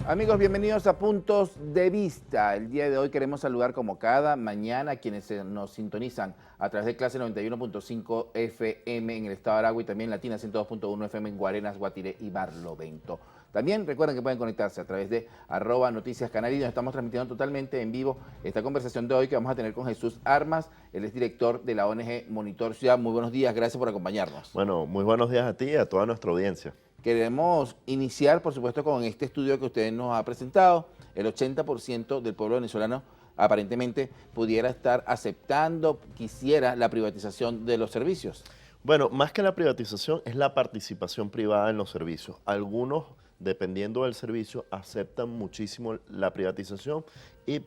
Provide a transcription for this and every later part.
Amigos, bienvenidos a Puntos de Vista. El día de hoy queremos saludar como cada mañana a quienes nos sintonizan a través de Clase 91.5 FM en el estado de Aragua y también Latina 102.1 FM en Guarenas, Guatiré y Barlovento. También recuerden que pueden conectarse a través de @noticiascanarí. Nos estamos transmitiendo totalmente en vivo esta conversación de hoy que vamos a tener con Jesús Armas. Él es director de la ONG Monitor Ciudad. Muy buenos días, gracias por acompañarnos. Bueno, muy buenos días a ti y a toda nuestra audiencia. Queremos iniciar, por supuesto, con este estudio que usted nos ha presentado. El 80% del pueblo venezolano aparentemente pudiera estar aceptando, quisiera la privatización de los servicios. Bueno, más que la privatización es la participación privada en los servicios. Algunos, dependiendo del servicio, aceptan muchísimo la privatización,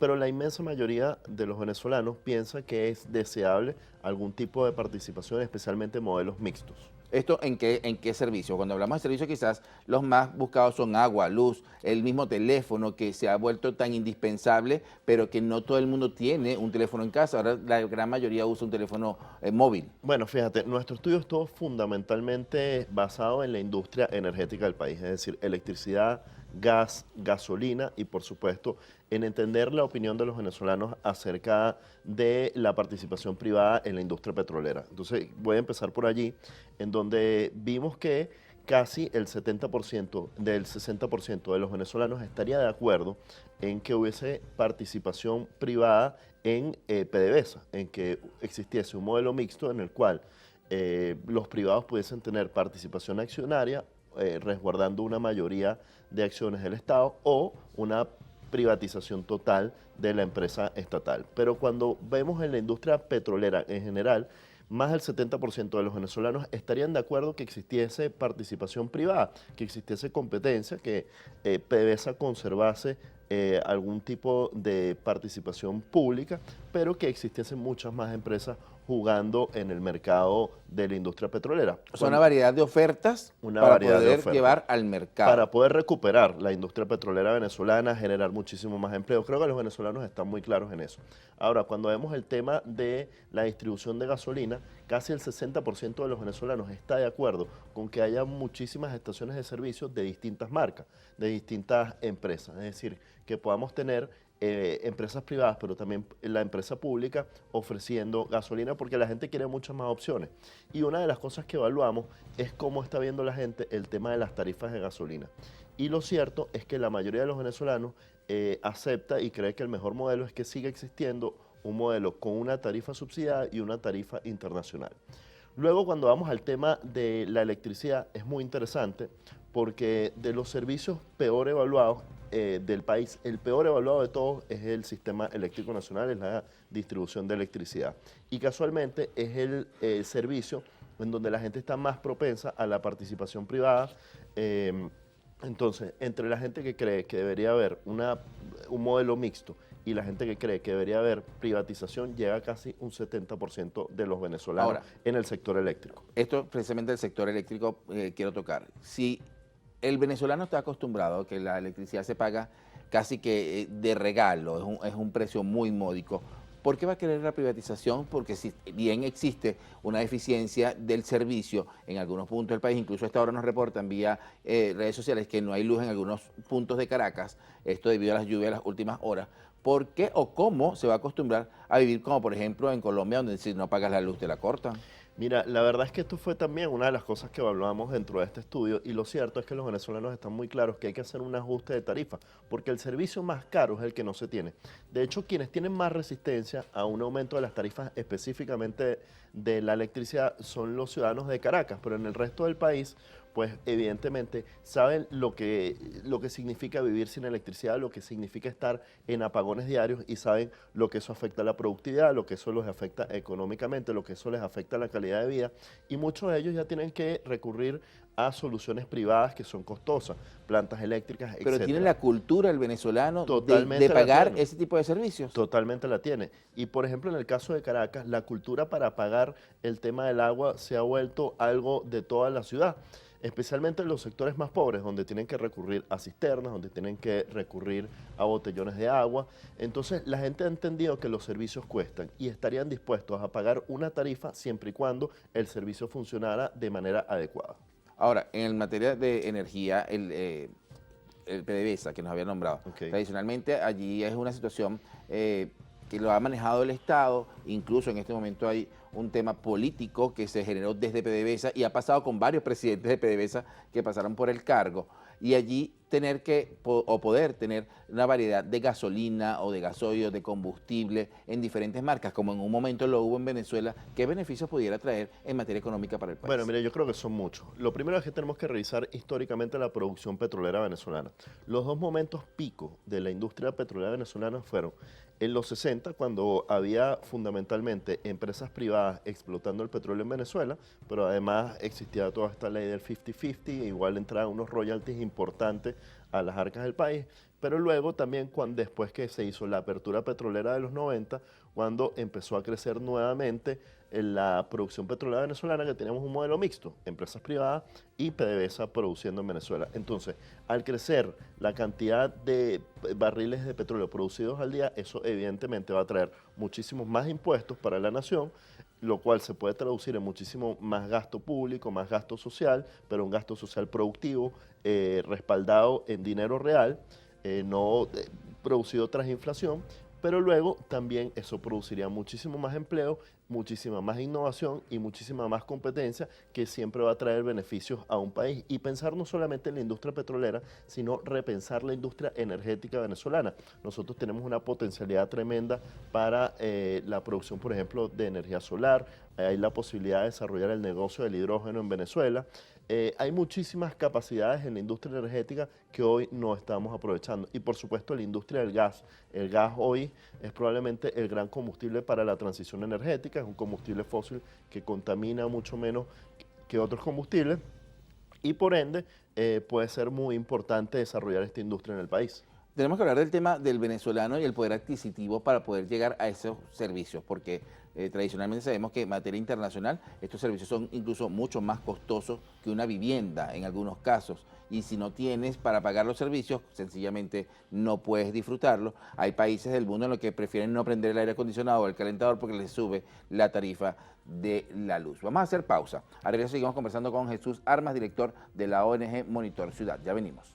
pero la inmensa mayoría de los venezolanos piensa que es deseable algún tipo de participación, especialmente modelos mixtos. ¿Esto en qué servicio? Cuando hablamos de servicios, quizás los más buscados son agua, luz, el mismo teléfono que se ha vuelto tan indispensable, pero que no todo el mundo tiene un teléfono en casa. Ahora la gran mayoría usa un teléfono móvil. Bueno, fíjate, nuestro estudio estuvo fundamentalmente basado en la industria energética del país, es decir, electricidad, gas, gasolina y por supuesto en entender la opinión de los venezolanos acerca de la participación privada en la industria petrolera. Entonces voy a empezar por allí, en donde vimos que casi el 70% del 60% de los venezolanos estaría de acuerdo en que hubiese participación privada en PDVSA, en que existiese un modelo mixto en el cual los privados pudiesen tener participación accionaria resguardando una mayoría de acciones del Estado o una privatización total de la empresa estatal. Pero cuando vemos en la industria petrolera en general, más del 70% de los venezolanos estarían de acuerdo que existiese participación privada, que existiese competencia, que PDVSA conservase algún tipo de participación pública, pero que existiesen muchas más empresas jugando en el mercado de la industria petrolera. O sea, una variedad de ofertas para poder llevar al mercado. Para poder recuperar la industria petrolera venezolana, generar muchísimo más empleo. Creo que los venezolanos están muy claros en eso. Ahora, cuando vemos el tema de la distribución de gasolina, casi el 60% de los venezolanos está de acuerdo con que haya muchísimas estaciones de servicio de distintas marcas, de distintas empresas. Es decir, que podamos tener empresas privadas, pero también la empresa pública ofreciendo gasolina porque la gente quiere muchas más opciones. Y una de las cosas que evaluamos es cómo está viendo la gente el tema de las tarifas de gasolina. Y lo cierto es que la mayoría de los venezolanos acepta y cree que el mejor modelo es que siga existiendo un modelo con una tarifa subsidiada y una tarifa internacional. Luego, cuando vamos al tema de la electricidad, es muy interesante porque de los servicios peor evaluados del país, el peor evaluado de todos es el sistema eléctrico nacional, es la distribución de electricidad. Y casualmente es el servicio en donde la gente está más propensa a la participación privada. Entonces, entre la gente que cree que debería haber un modelo mixto y la gente que cree que debería haber privatización, llega casi un 70% de los venezolanos ahora, en el sector eléctrico. Esto precisamente el sector eléctrico quiero tocar. Si el venezolano está acostumbrado a que la electricidad se paga casi que de regalo, es un precio muy módico, ¿por qué va a querer la privatización? Porque si bien existe una deficiencia del servicio en algunos puntos del país, incluso a esta hora nos reportan vía redes sociales que no hay luz en algunos puntos de Caracas, esto debido a las lluvias de las últimas horas, ¿por qué o cómo se va a acostumbrar a vivir como por ejemplo en Colombia, donde si no pagas la luz te la cortan? Mira, la verdad es que esto fue también una de las cosas que evaluamos dentro de este estudio y lo cierto es que los venezolanos están muy claros que hay que hacer un ajuste de tarifa porque el servicio más caro es el que no se tiene. De hecho, quienes tienen más resistencia a un aumento de las tarifas específicamente de la electricidad son los ciudadanos de Caracas, pero en el resto del país, pues evidentemente saben lo que significa vivir sin electricidad, lo que significa estar en apagones diarios y saben lo que eso afecta a la productividad, lo que eso les afecta económicamente, lo que eso les afecta a la calidad de vida y muchos de ellos ya tienen que recurrir a soluciones privadas que son costosas, plantas eléctricas, Pero etcétera. tiene la cultura el venezolano Totalmente de la pagar tiene. ese tipo de servicios. Totalmente la tiene. Y por ejemplo, en el caso de Caracas, la cultura para pagar el tema del agua se ha vuelto algo de toda la ciudad, especialmente en los sectores más pobres, donde tienen que recurrir a cisternas, donde tienen que recurrir a botellones de agua. Entonces, la gente ha entendido que los servicios cuestan y estarían dispuestos a pagar una tarifa siempre y cuando el servicio funcionara de manera adecuada. Ahora, en materia de energía, el PDVSA que nos había nombrado, Ok. tradicionalmente allí es una situación que lo ha manejado el Estado, incluso en este momento hay un tema político que se generó desde PDVSA y ha pasado con varios presidentes de PDVSA que pasaron por el cargo, y allí tener que, o poder tener una variedad de gasolina o de gasoil, de combustible en diferentes marcas, como en un momento lo hubo en Venezuela, ¿qué beneficios pudiera traer en materia económica para el país? Bueno, mire, yo creo que son muchos. Lo primero es que tenemos que revisar históricamente la producción petrolera venezolana. Los dos momentos pico de la industria petrolera venezolana fueron en los 60, cuando había fundamentalmente empresas privadas explotando el petróleo en Venezuela, pero además existía toda esta ley del 50-50, igual entraban unos royalties importantes a las arcas del país, pero luego también después que se hizo la apertura petrolera de los 90, cuando empezó a crecer nuevamente en la producción petrolera venezolana, que teníamos un modelo mixto, empresas privadas y PDVSA produciendo en Venezuela. Entonces, al crecer la cantidad de barriles de petróleo producidos al día, eso evidentemente va a traer muchísimos más impuestos para la nación, lo cual se puede traducir en muchísimo más gasto público, más gasto social, pero un gasto social productivo, respaldado en dinero real, no producido tras inflación, pero luego también eso produciría muchísimo más empleo, muchísima más innovación y muchísima más competencia, que siempre va a traer beneficios a un país. Y pensar no solamente en la industria petrolera, sino repensar la industria energética venezolana. Nosotros tenemos una potencialidad tremenda para la producción, por ejemplo, de energía solar. Hay la posibilidad de desarrollar el negocio del hidrógeno en Venezuela. Hay muchísimas capacidades en la industria energética que hoy no estamos aprovechando. Y por supuesto la industria del gas. El gas hoy es probablemente el gran combustible para la transición energética. Es un combustible fósil que contamina mucho menos que otros combustibles y por ende puede ser muy importante desarrollar esta industria en el país. Tenemos que hablar del tema del venezolano y el poder adquisitivo para poder llegar a esos servicios, porque tradicionalmente sabemos que en materia internacional estos servicios son incluso mucho más costosos que una vivienda en algunos casos, y si no tienes para pagar los servicios, sencillamente no puedes disfrutarlo. Hay países del mundo en los que prefieren no prender el aire acondicionado o el calentador porque les sube la tarifa de la luz. Vamos a hacer pausa. Ahora regreso seguimos conversando con Jesús Armas, director de la ONG Monitor Ciudad. Ya venimos.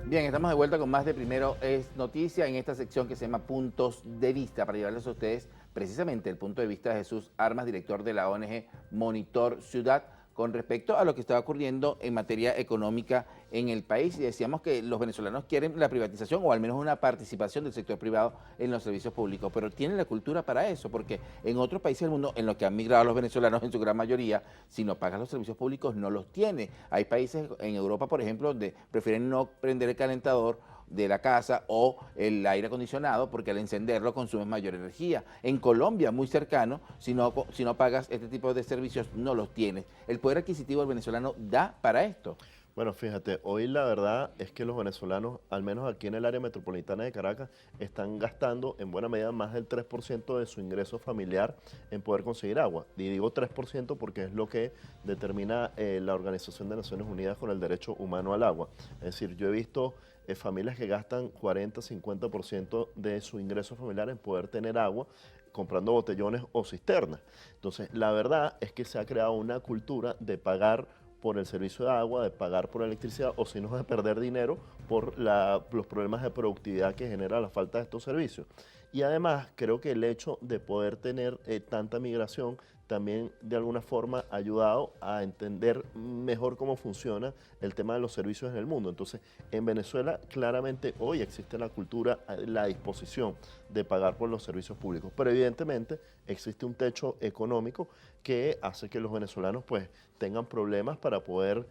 Bien, estamos de vuelta con más de Primero es Noticia en esta sección que se llama Puntos de Vista, para llevarles a ustedes precisamente el punto de vista de Jesús Armas, director de la ONG Monitor Ciudad, con respecto a lo que está ocurriendo en materia económica en el país. Y decíamos que los venezolanos quieren la privatización o al menos una participación del sector privado en los servicios públicos, pero tienen la cultura para eso, porque en otros países del mundo en los que han migrado los venezolanos en su gran mayoría, si no pagas los servicios públicos no los tiene. Hay países en Europa, por ejemplo, donde prefieren no prender el calentador de la casa o el aire acondicionado porque al encenderlo consumes mayor energía. En Colombia, muy cercano, si no pagas este tipo de servicios, no los tienes. ¿El poder adquisitivo del venezolano da para esto? Bueno, fíjate, hoy la verdad es que los venezolanos, al menos aquí en el área metropolitana de Caracas, están gastando en buena medida más del 3% de su ingreso familiar en poder conseguir agua. Y digo 3% porque es lo que determina la Organización de Naciones Unidas con el derecho humano al agua. Es decir, yo he visto familias que gastan 40, 50% de su ingreso familiar en poder tener agua, comprando botellones o cisternas. Entonces, la verdad es que se ha creado una cultura de pagar por el servicio de agua, de pagar por electricidad o si no de perder dinero por los problemas de productividad que genera la falta de estos servicios. Y además creo que el hecho de poder tener tanta migración también de alguna forma ha ayudado a entender mejor cómo funciona el tema de los servicios en el mundo. Entonces, en Venezuela claramente hoy existe la cultura, la disposición de pagar por los servicios públicos, pero evidentemente existe un techo económico que hace que los venezolanos pues tengan problemas para poder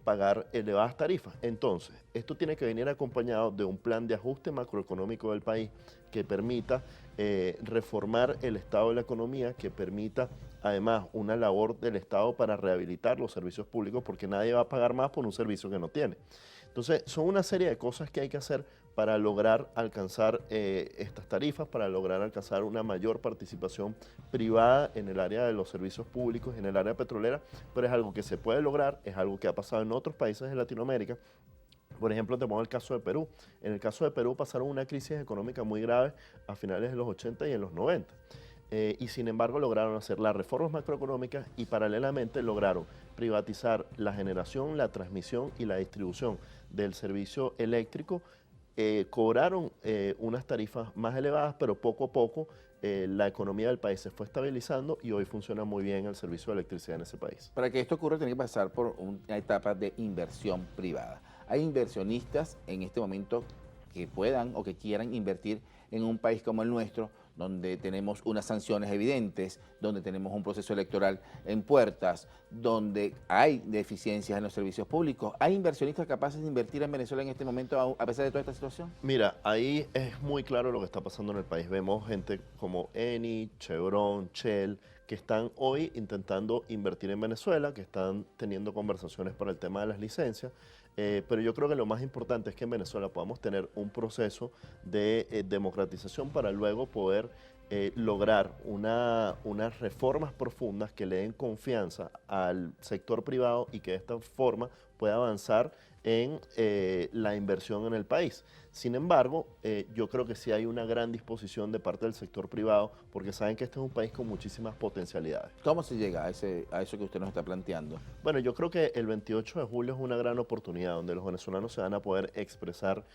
pagar elevadas tarifas. Entonces, esto tiene que venir acompañado de un plan de ajuste macroeconómico del país que permita reformar el estado de la economía, que permita además una labor del Estado para rehabilitar los servicios públicos, porque nadie va a pagar más por un servicio que no tiene. Entonces, son una serie de cosas que hay que hacer para lograr alcanzar estas tarifas, para lograr alcanzar una mayor participación privada en el área de los servicios públicos, en el área petrolera, pero es algo que se puede lograr, es algo que ha pasado en otros países de Latinoamérica. Por ejemplo, te pongo el caso de Perú. En el caso de Perú pasaron una crisis económica muy grave a finales de los 80 y en los 90. Y sin embargo lograron hacer las reformas macroeconómicas y paralelamente lograron privatizar la generación, la transmisión y la distribución del servicio eléctrico. Cobraron unas tarifas más elevadas, pero poco a poco la economía del país se fue estabilizando y hoy funciona muy bien el servicio de electricidad en ese país. Para que esto ocurra, tiene que pasar por una etapa de inversión privada. Hay inversionistas en este momento que puedan o que quieran invertir en un país como el nuestro, donde tenemos unas sanciones evidentes, donde tenemos un proceso electoral en puertas, donde hay deficiencias en los servicios públicos. ¿Hay inversionistas capaces de invertir en Venezuela en este momento a pesar de toda esta situación? Mira, ahí es muy claro lo que está pasando en el país. Vemos gente como Eni, Chevron, Shell, que están hoy intentando invertir en Venezuela, que están teniendo conversaciones para el tema de las licencias. Pero yo creo que lo más importante es que en Venezuela podamos tener un proceso de democratización para luego poder lograr unas reformas profundas que le den confianza al sector privado y que de esta forma pueda avanzar en la inversión en el país. Sin embargo, yo creo que sí hay una gran disposición de parte del sector privado porque saben que este es un país con muchísimas potencialidades. ¿Cómo se llega a eso que usted nos está planteando? Bueno, yo creo que el 28 de julio es una gran oportunidad donde los venezolanos se van a poder expresar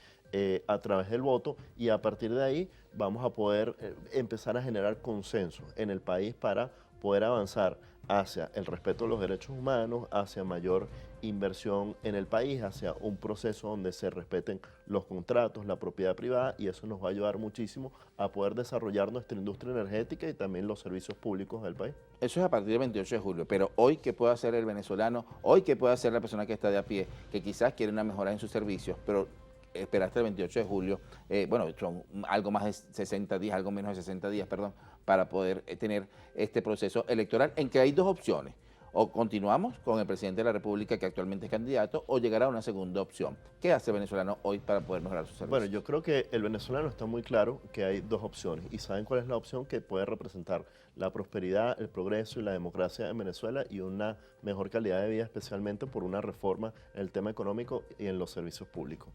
a través del voto y a partir de ahí vamos a poder empezar a generar consenso en el país para poder avanzar hacia el respeto de los derechos humanos, hacia mayor inversión en el país, hacia un proceso donde se respeten los contratos, la propiedad privada y eso nos va a ayudar muchísimo a poder desarrollar nuestra industria energética y también los servicios públicos del país. Eso es a partir del 28 de julio, pero hoy, ¿qué puede hacer el venezolano? Hoy, ¿qué puede hacer la persona que está de a pie, que quizás quiere una mejora en sus servicios, pero espera hasta el 28 de julio, bueno, son algo más de 60 días, algo menos de 60 días, perdón, para poder tener este proceso electoral en que hay dos opciones. O continuamos con el presidente de la República, que actualmente es candidato, o llegará una segunda opción. ¿Qué hace el venezolano hoy para poder mejorar sus servicios? Bueno, yo creo que el venezolano está muy claro que hay dos opciones y saben cuál es la opción que puede representar la prosperidad, el progreso y la democracia en Venezuela y una mejor calidad de vida, especialmente por una reforma en el tema económico y en los servicios públicos.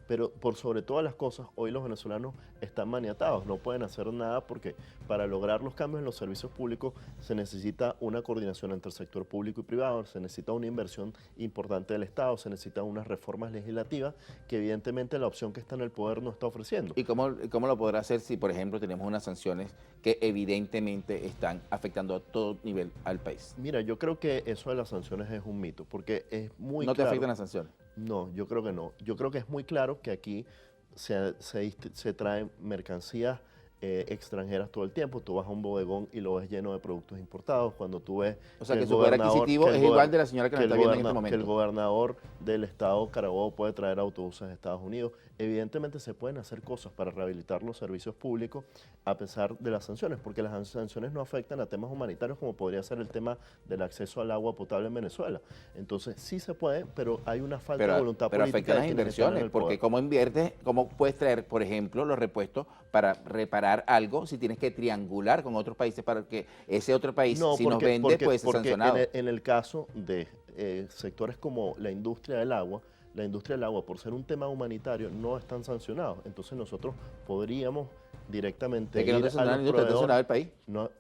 Pero por sobre todas las cosas, hoy los venezolanos están maniatados, no pueden hacer nada porque para lograr los cambios en los servicios públicos se necesita una coordinación entre el sector público y privado, se necesita una inversión importante del Estado, se necesitan unas reformas legislativas que evidentemente la opción que está en el poder no está ofreciendo. ¿Y cómo lo podrá hacer si, por ejemplo, tenemos unas sanciones que evidentemente están afectando a todo nivel al país? Mira, yo creo que eso de las sanciones es un mito, porque es muy claro. ¿No te claro, afectan las sanciones? No, yo creo que no. Yo creo que es muy claro que aquí se traen mercancías extranjeras todo el tiempo. Tú vas a un bodegón y lo ves lleno de productos importados. Cuando tú ves... O sea, que su poder adquisitivo es igual de la señora que nos está viendo en este momento. Que el gobernador del estado Carabobo puede traer autobuses de Estados Unidos. Evidentemente se pueden hacer cosas para rehabilitar los servicios públicos a pesar de las sanciones, porque las sanciones no afectan a temas humanitarios como podría ser el tema del acceso al agua potable en Venezuela. Entonces sí se puede, pero hay una falta de voluntad política. Pero afectan las inversiones, porque ¿cómo inviertes, cómo puedes traer, por ejemplo, los repuestos para reparar algo si tienes que triangular con otros países para que ese otro país, si nos vende, puede ser sancionado? En el caso de sectores como la industria del agua, por ser un tema humanitario, no están sancionados. Entonces nosotros podríamos directamente ir a los proveedores,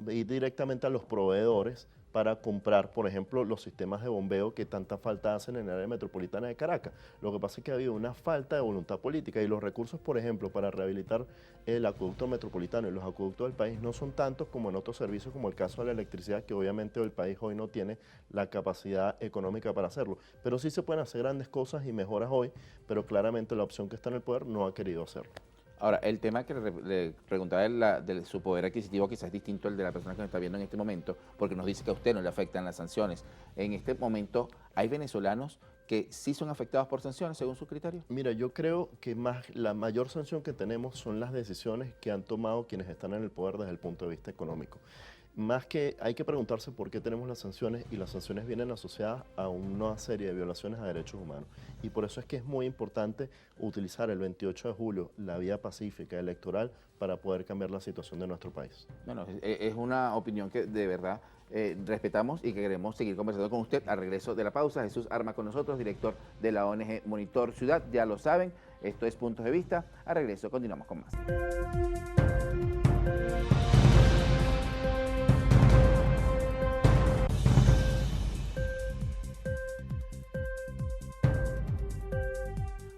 ir directamente a los proveedores para comprar, por ejemplo, los sistemas de bombeo que tanta falta hacen en el área metropolitana de Caracas. Lo que pasa es que ha habido una falta de voluntad política y los recursos, por ejemplo, para rehabilitar el acueducto metropolitano y los acueductos del país no son tantos como en otros servicios, como el caso de la electricidad, que obviamente el país hoy no tiene la capacidad económica para hacerlo. Pero sí se pueden hacer grandes cosas y mejoras hoy, pero claramente la opción que está en el poder no ha querido hacerlo. Ahora, el tema que le preguntaba de su poder adquisitivo quizás es distinto al de la persona que nos está viendo en este momento, porque nos dice que a usted no le afectan las sanciones. En este momento, ¿hay venezolanos que sí son afectados por sanciones según su criterio? Mira, yo creo que la mayor sanción que tenemos son las decisiones que han tomado quienes están en el poder desde el punto de vista económico. Más que hay que preguntarse por qué tenemos las sanciones, y las sanciones vienen asociadas a una serie de violaciones a derechos humanos. Y por eso es que es muy importante utilizar el 28 de julio la vía pacífica electoral para poder cambiar la situación de nuestro país. Bueno, es una opinión que de verdad respetamos y que queremos seguir conversando con usted al regreso de la pausa. Jesús Arma con nosotros, director de la ONG Monitor Ciudad. Ya lo saben, esto es Puntos de Vista. Al regreso continuamos con más.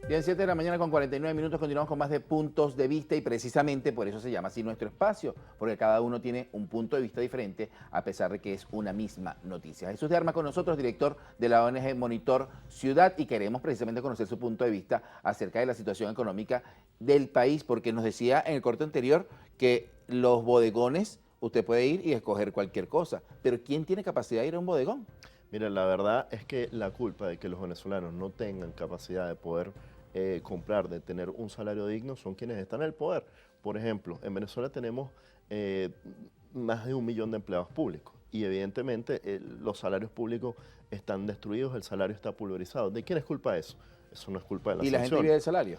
Bien, 7 de la mañana con 49 minutos, continuamos con más de Puntos de Vista y precisamente por eso se llama así nuestro espacio, porque cada uno tiene un punto de vista diferente a pesar de que es una misma noticia. Jesús de Arma con nosotros, director de la ONG Monitor Ciudad, y queremos precisamente conocer su punto de vista acerca de la situación económica del país, porque nos decía en el corte anterior que los bodegones, usted puede ir y escoger cualquier cosa, pero ¿quién tiene capacidad de ir a un bodegón? Mira, la verdad es que la culpa de que los venezolanos no tengan capacidad de poder comprar, de tener un salario digno, son quienes están en el poder. Por ejemplo, en Venezuela tenemos más de 1 millón de empleados públicos y evidentemente los salarios públicos están destruidos, el salario está pulverizado. ¿De quién es culpa eso? Eso no es culpa de la ¿Y la gente vive del salario?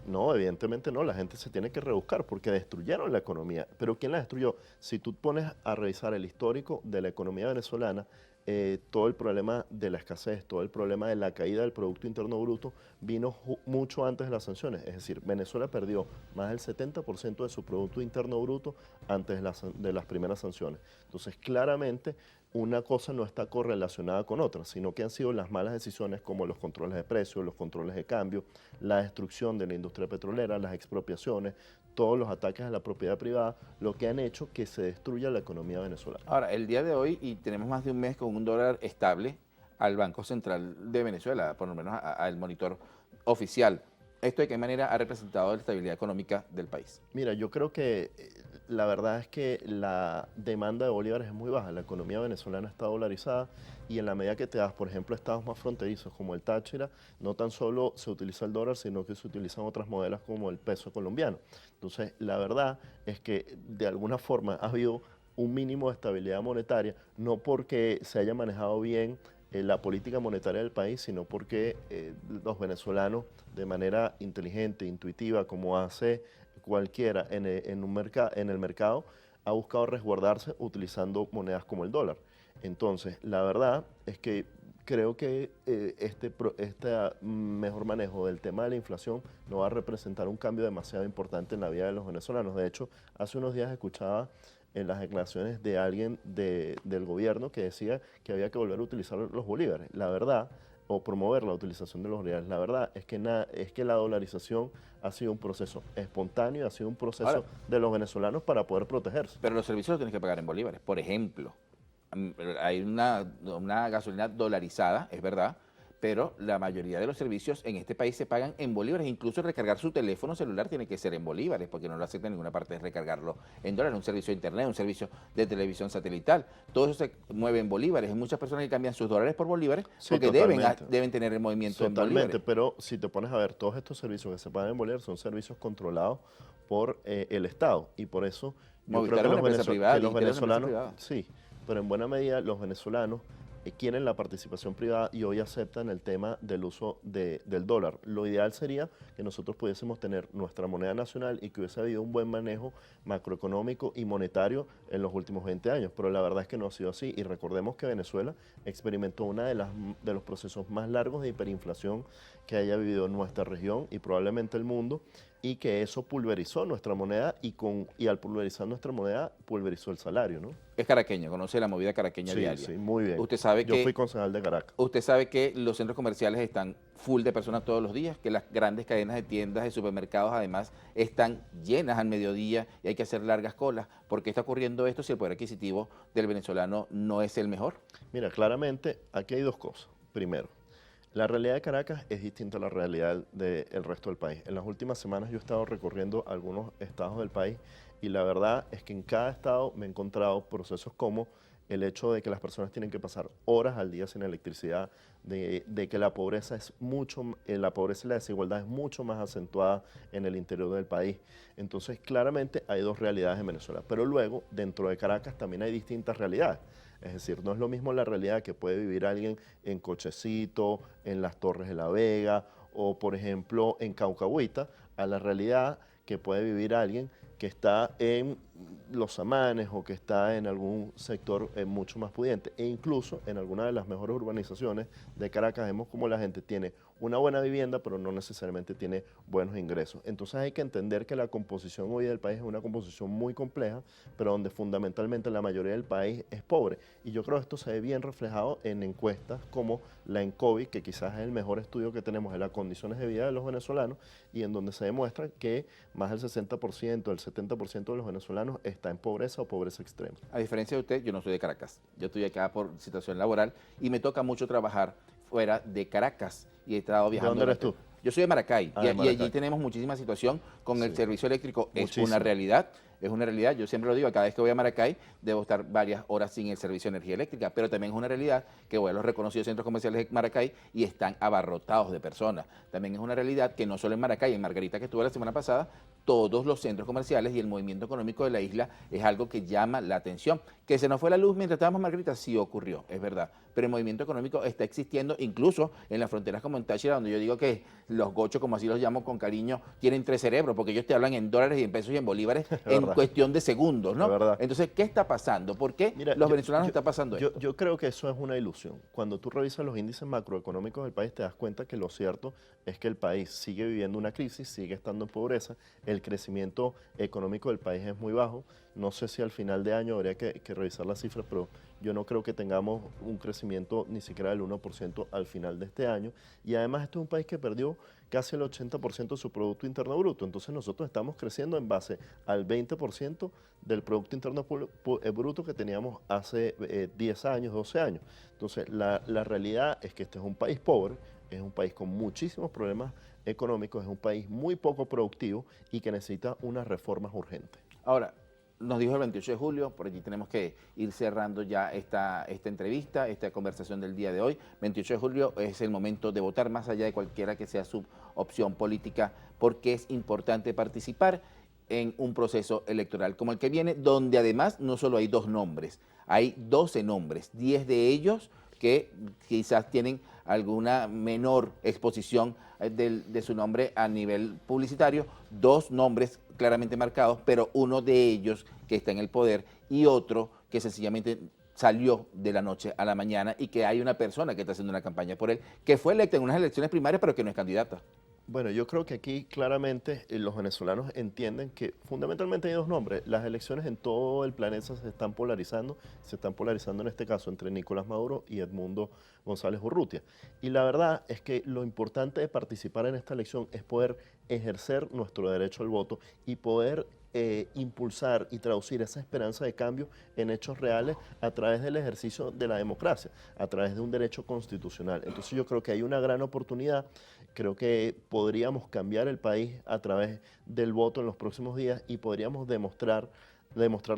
No, evidentemente no, la gente se tiene que rebuscar porque destruyeron la economía. Pero ¿quién la destruyó? Si tú pones a revisar el histórico de la economía venezolana, todo el problema de la escasez, todo el problema de la caída del Producto Interno Bruto vino mucho antes de las sanciones. Es decir, Venezuela perdió más del 70% de su Producto Interno Bruto antes de las primeras sanciones. Entonces, claramente, una cosa no está correlacionada con otra, sino que han sido las malas decisiones como los controles de precios, los controles de cambio, la destrucción de la industria petrolera, las expropiaciones, todos los ataques a la propiedad privada, lo que han hecho que se destruya la economía venezolana. Ahora, el día de hoy, y tenemos más de un mes con un dólar estable al Banco Central de Venezuela, por lo menos al monitor oficial. ¿Esto de qué manera ha representado la estabilidad económica del país? Mira, yo creo que la verdad es que la demanda de bolívares es muy baja. La economía venezolana está dolarizada y en la medida que te das, por ejemplo, estados más fronterizos como el Táchira, no tan solo se utiliza el dólar, sino que se utilizan otras monedas como el peso colombiano. Entonces, la verdad es que de alguna forma ha habido un mínimo de estabilidad monetaria, no porque se haya manejado bien la política monetaria del país, sino porque los venezolanos de manera inteligente, intuitiva, como hace cualquiera en el mercado, ha buscado resguardarse utilizando monedas como el dólar. Entonces, la verdad es que creo que este mejor manejo del tema de la inflación no va a representar un cambio demasiado importante en la vida de los venezolanos. De hecho, hace unos días escuchaba en las declaraciones de alguien del gobierno que decía que había que volver a utilizar los bolívares. La verdad, o promover la utilización de los bolívares, la verdad es que la dolarización ha sido un proceso espontáneo, ha sido un proceso de los venezolanos para poder protegerse. Pero los servicios los tienes que pagar en bolívares. Por ejemplo, hay una gasolina dolarizada, es verdad, pero la mayoría de los servicios en este país se pagan en bolívares. Incluso recargar su teléfono celular tiene que ser en bolívares, porque no lo acepta en ninguna parte de recargarlo en dólares. Un servicio de internet, un servicio de televisión satelital, todo eso se mueve en bolívares. Hay muchas personas que cambian sus dólares por bolívares porque deben tener el movimiento en bolívares. Totalmente, pero si te pones a ver, todos estos servicios que se pagan en bolívares son servicios controlados por el Estado, y por eso yo creo que los venezolanos, sí, pero en buena medida los venezolanos quieren la participación privada y hoy aceptan el tema del uso del dólar. Lo ideal sería que nosotros pudiésemos tener nuestra moneda nacional y que hubiese habido un buen manejo macroeconómico y monetario en los últimos 20 años, pero la verdad es que no ha sido así, y recordemos que Venezuela experimentó uno de los procesos más largos de hiperinflación que haya vivido nuestra región y probablemente el mundo, y que eso pulverizó nuestra moneda y al pulverizar nuestra moneda pulverizó el salario, ¿no? Es caraqueño, conoce la movida caraqueña Sí, diaria. sí, muy bien. Usted sabe Yo que fui concejal de Caracas. Usted sabe que los centros comerciales están full de personas todos los días, que las grandes cadenas de tiendas, de supermercados, además, están llenas al mediodía y hay que hacer largas colas. ¿Por qué está ocurriendo esto si el poder adquisitivo del venezolano no es el mejor? Mira, claramente aquí hay dos cosas. Primero, la realidad de Caracas es distinta a la realidad del resto del país. En las últimas semanas yo he estado recorriendo algunos estados del país y la verdad es que en cada estado me he encontrado procesos como el hecho de que las personas tienen que pasar horas al día sin electricidad, de que la pobreza es la pobreza y la desigualdad es mucho más acentuada en el interior del país. Entonces, claramente hay dos realidades en Venezuela, pero luego, dentro de Caracas también hay distintas realidades. Es decir, no es lo mismo la realidad que puede vivir alguien en Cochecito, en las Torres de la Vega o, por ejemplo, en Caucahuita, a la realidad que puede vivir alguien que está en Los Samanes o que está en algún sector mucho más pudiente. E incluso en alguna de las mejores urbanizaciones de Caracas vemos como la gente tiene una buena vivienda, pero no necesariamente tiene buenos ingresos. Entonces hay que entender que la composición hoy del país es una composición muy compleja, pero donde fundamentalmente la mayoría del país es pobre. Y yo creo que esto se ve bien reflejado en encuestas como la ENCOVI, que quizás es el mejor estudio que tenemos de las condiciones de vida de los venezolanos, y en donde se demuestra que más del 60%, el 70% de los venezolanos está en pobreza o pobreza extrema. A diferencia de usted, yo no soy de Caracas. Yo estoy acá por situación laboral y me toca mucho trabajar fuera de Caracas y he estado ¿De viajando. dónde eres tú? Yo soy de Maracay, Ah, y, de y Maracay. allí tenemos muchísima situación con el Sí. servicio eléctrico. Es Muchísimo. una realidad, es una realidad. Yo siempre lo digo, cada vez que voy a Maracay debo estar varias horas sin el servicio de energía eléctrica, pero también es una realidad que voy a los reconocidos centros comerciales de Maracay y están abarrotados de personas. También es una realidad que no solo en Maracay, en Margarita que estuve la semana pasada, todos los centros comerciales y el movimiento económico de la isla es algo que llama la atención. Que se nos fue la luz mientras estábamos en Margarita, sí ocurrió, es verdad. Pero el movimiento económico está existiendo incluso en las fronteras como en Táchira, donde yo digo que los gochos, como así los llamo con cariño, tienen tres cerebros, porque ellos te hablan en dólares y en pesos y en bolívares en verdad. cuestión de segundos, ¿no? Es verdad. Entonces, ¿qué está pasando? ¿Por qué Mira, los venezolanos está pasando esto? Yo creo que eso es una ilusión. Cuando tú revisas los índices macroeconómicos del país, te das cuenta que lo cierto es que el país sigue viviendo una crisis, sigue estando en pobreza, el crecimiento económico del país es muy bajo. No sé si al final de año habría que revisar las cifras, pero yo no creo que tengamos un crecimiento ni siquiera del 1% al final de este año. Y además este es un país que perdió casi el 80% de su Producto Interno Bruto. Entonces nosotros estamos creciendo en base al 20% del Producto Interno Bruto que teníamos hace 10 años, 12 años. Entonces la realidad es que este es un país pobre, es un país con muchísimos problemas económicos, es un país muy poco productivo y que necesita unas reformas urgentes. Ahora, nos dijo el 28 de julio, por allí tenemos que ir cerrando ya esta entrevista, esta conversación del día de hoy. 28 de julio es el momento de votar, más allá de cualquiera que sea su opción política, porque es importante participar en un proceso electoral como el que viene, donde además no solo hay dos nombres, hay 12 nombres, 10 de ellos que quizás tienen alguna menor exposición de su nombre a nivel publicitario, dos nombres claramente marcados, pero uno de ellos que está en el poder y otro que sencillamente salió de la noche a la mañana y que hay una persona que está haciendo una campaña por él, que fue electa en unas elecciones primarias, pero que no es candidata. Bueno, yo creo que aquí claramente los venezolanos entienden que fundamentalmente hay dos nombres. Las elecciones en todo el planeta se están polarizando en este caso entre Nicolás Maduro y Edmundo González Urrutia. Y la verdad es que lo importante de participar en esta elección es poder ejercer nuestro derecho al voto y poder impulsar y traducir esa esperanza de cambio en hechos reales a través del ejercicio de la democracia, a través de un derecho constitucional. Entonces yo creo que hay una gran oportunidad, creo que podríamos cambiar el país a través del voto en los próximos días y podríamos demostrarle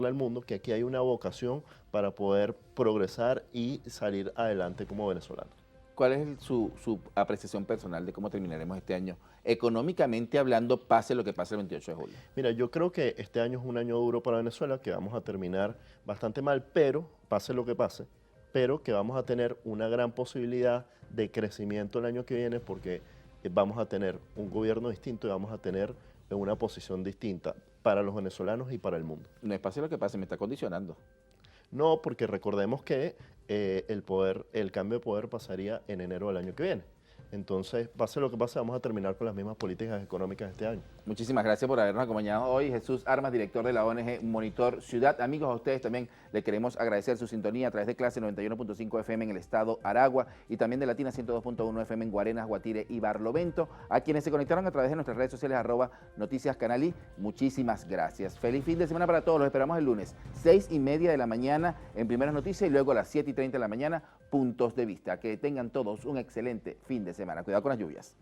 al mundo que aquí hay una vocación para poder progresar y salir adelante como venezolanos. ¿Cuál es su apreciación personal de cómo terminaremos este año, económicamente hablando, pase lo que pase el 28 de julio? Mira, yo creo que este año es un año duro para Venezuela, que vamos a terminar bastante mal, pero pase lo que pase, pero que vamos a tener una gran posibilidad de crecimiento el año que viene porque vamos a tener un gobierno distinto y vamos a tener una posición distinta para los venezolanos y para el mundo. No es pase lo que pase, me está condicionando. No, porque recordemos que el cambio de poder pasaría en enero del año que viene. Entonces, pase lo que pase, vamos a terminar con las mismas políticas económicas este año. Muchísimas gracias por habernos acompañado hoy. Jesús Armas, director de la ONG Monitor Ciudad. Amigos, a ustedes también les queremos agradecer su sintonía a través de Clase 91.5 FM en el estado Aragua y también de Latina 102.1 FM en Guarenas, Guatire y Barlovento. A quienes se conectaron a través de nuestras redes sociales, @noticiascanalí, muchísimas gracias. Feliz fin de semana para todos. Los esperamos el lunes, 6:30 de la mañana en Primeras Noticias y luego a las 7:30 de la mañana, Puntos de Vista. Que tengan todos un excelente fin de semana. Cuidado con las lluvias.